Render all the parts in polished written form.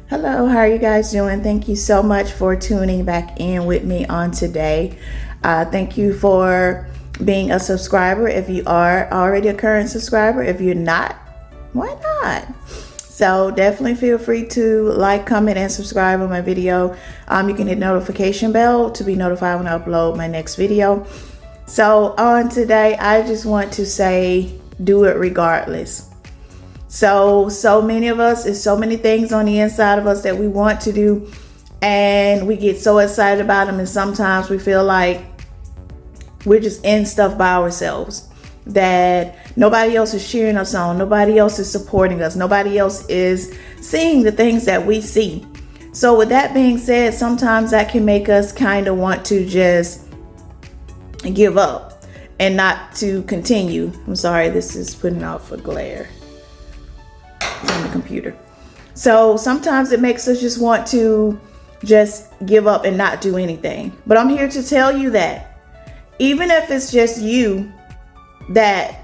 Hello, how are you guys doing? Thank you so much for tuning back in with me on today. Thank you for being a subscriber. If you are already a current subscriber, if you're not, why not? So definitely feel free to like, comment, and subscribe on my video. You can hit notification bell to be notified when I upload my next video. So on today, I just want to say, do it regardless. So many of us, there's so many things on the inside of us that we want to do, and we get so excited about them, and sometimes we feel like we're just in stuff by ourselves, that nobody else is cheering us on, nobody else is supporting us, nobody else is seeing the things that we see. So with that being said, sometimes that can make us kind of want to just give up and not to continue. I'm sorry, this is putting off a glare on the computer. So sometimes it makes us just want to just give up and not do anything. But I'm here to tell you that even if it's just you that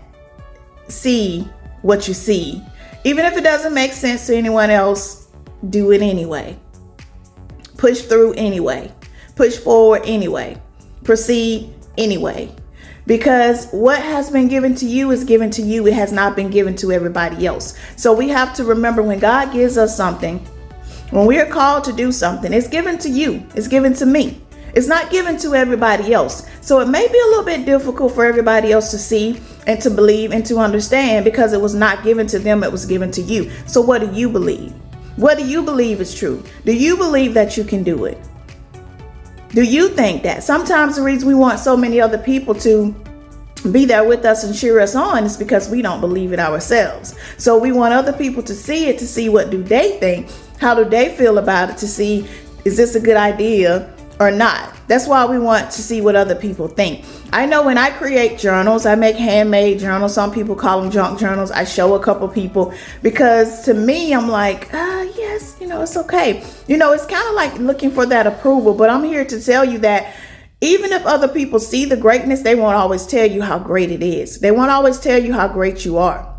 see what you see, even if it doesn't make sense to anyone else, do it anyway. Push through anyway. Push forward anyway. Proceed anyway. Because what has been given to you is given to you. It has not been given to everybody else. So we have to remember, when God gives us something, when we are called to do something, it's given to you. It's given to me. It's not given to everybody else. So it may be a little bit difficult for everybody else to see and to believe and to understand, because it was not given to them. It was given to you. So what do you believe? What do you believe is true? Do you believe that you can do it? Do you think that? Sometimes the reason we want so many other people to be there with us and cheer us on is because we don't believe it ourselves. So we want other people to see it, to see what do they think, how do they feel about it, to see, is this a good idea or not? That's why we want to see what other people think. I know when I create journals, I make handmade journals. Some people call them junk journals. I show a couple people, because to me, I'm like, yes, it's okay. It's kind of like looking for that approval. But I'm here to tell you that even if other people see the greatness, they won't always tell you how great it is. They won't always tell you how great you are.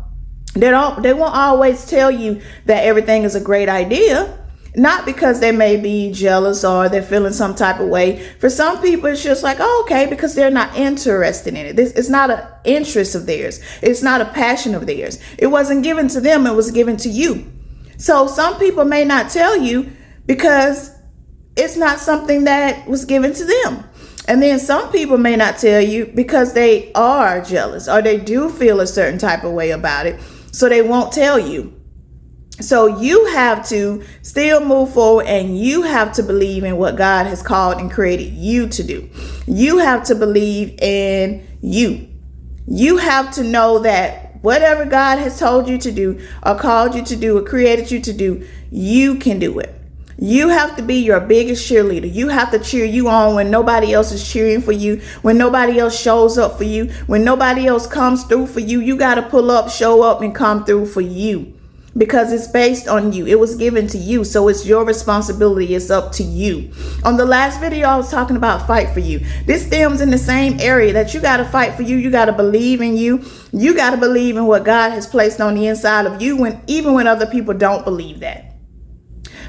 They won't always tell you that everything is a great idea. Not because they may be jealous or they're feeling some type of way. For some people, it's just like, okay, because they're not interested in it. It's not an interest of theirs. It's not a passion of theirs. It wasn't given to them. It was given to you. So some people may not tell you because it's not something that was given to them. And then some people may not tell you because they are jealous or they do feel a certain type of way about it. So they won't tell you. So you have to still move forward, and you have to believe in what God has called and created you to do. You have to believe in you. You have to know that whatever God has told you to do or called you to do or created you to do, you can do it. You have to be your biggest cheerleader. You have to cheer you on when nobody else is cheering for you, when nobody else shows up for you, when nobody else comes through for you. You got to pull up, show up, and come through for you. Because it's based on you. It was given to you. So it's your responsibility. It's up to you. On the last video, I was talking about fight for you. This stems in the same area that you got to fight for you. You got to believe in you. You got to believe in what God has placed on the inside of you, even when other people don't believe that.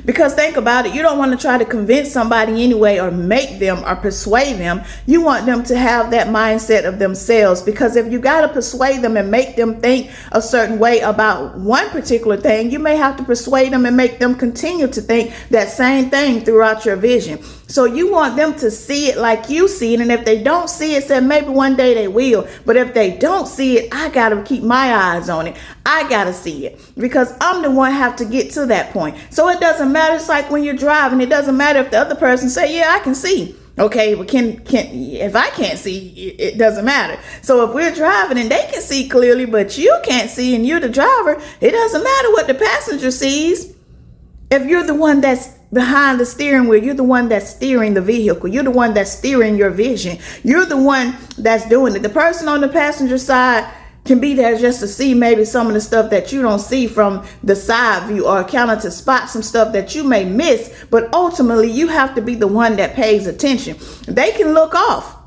Because think about it, you don't want to try to convince somebody anyway or make them or persuade them. You want them to have that mindset of themselves, because if you got to persuade them and make them think a certain way about one particular thing, you may have to persuade them and make them continue to think that same thing throughout your vision. So you want them to see it like you see it. And if they don't see it, say maybe one day they will. But if they don't see it, I got to keep my eyes on it. I got to see it, because I'm the one have to get to that point. So it doesn't matter. It's like when you're driving, it doesn't matter if the other person say, yeah, I can see. Okay, but if I can't see, it doesn't matter. So if we're driving and they can see clearly, but you can't see and you're the driver, it doesn't matter what the passenger sees. If you're the one that's behind the steering wheel, you're the one that's steering the vehicle. You're the one that's steering your vision. You're the one that's doing it. The person on the passenger side can be there just to see maybe some of the stuff that you don't see from the side view, or kind of to spot some stuff that you may miss. But ultimately, you have to be the one that pays attention. They can look off.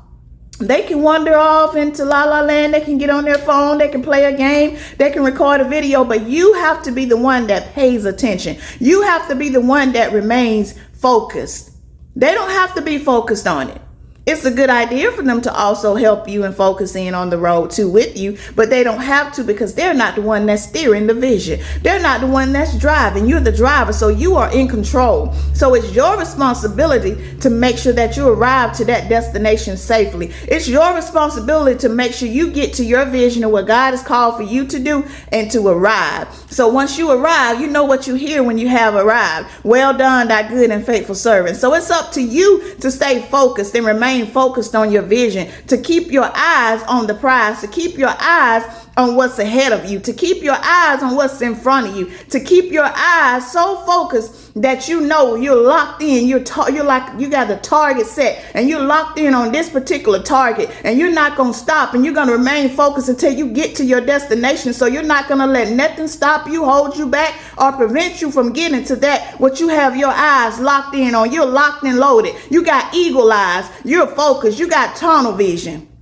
They can wander off into la la land. They can get on their phone. They can play a game. They can record a video. But you have to be the one that pays attention. You have to be the one that remains focused. They don't have to be focused on it. It's a good idea for them to also help you and focus in on the road too with you, but they don't have to because they're not the one that's steering the vision. They're not the one that's driving. You're the driver, so you are in control. So it's your responsibility to make sure that you arrive to that destination safely. It's your responsibility to make sure you get to your vision of what God has called for you to do and to arrive. So once you arrive, you know what you hear when you have arrived. Well done, thy good and faithful servant. So it's up to you to stay focused and remain focused on your vision, to keep your eyes on the prize, to keep your eyes on what's ahead of you, to keep your eyes on what's in front of you, to keep your eyes so focused that you know you're locked in. You're like you got the target set and you're locked in on this particular target, and you're not going to stop, and you're going to remain focused until you get to your destination. So you're not going to let nothing stop you, hold you back, or prevent you from getting to that what you have your eyes locked in on. You're locked and loaded. You got eagle eyes. You're focused. You got tunnel vision.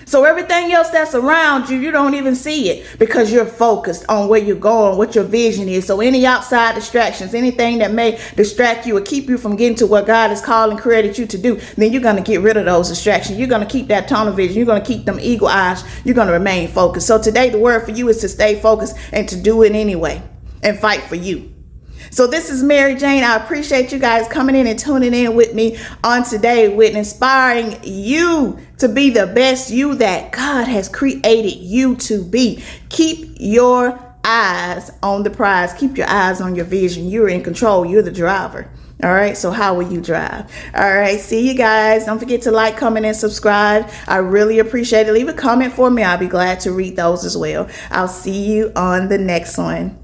So everything else that's around you, you don't even see it because you're focused on where you're going, what your vision is. So any outside distractions, anything that may distract you or keep you from getting to what God has called and created you to do, then you're going to get rid of those distractions. You're going to keep that tunnel vision. You're going to keep them eagle eyes. You're going to remain focused. So today the word for you is to stay focused and to do it anyway and fight for you. So this is Mary Jane. I appreciate you guys coming in and tuning in with me on today with inspiring you to be the best you that God has created you to be. Keep your eyes on the prize. Keep your eyes on your vision. You're in control. You're the driver. All right. So how will you drive? All right. See you guys. Don't forget to like, comment, and subscribe. I really appreciate it. Leave a comment for me. I'll be glad to read those as well. I'll see you on the next one.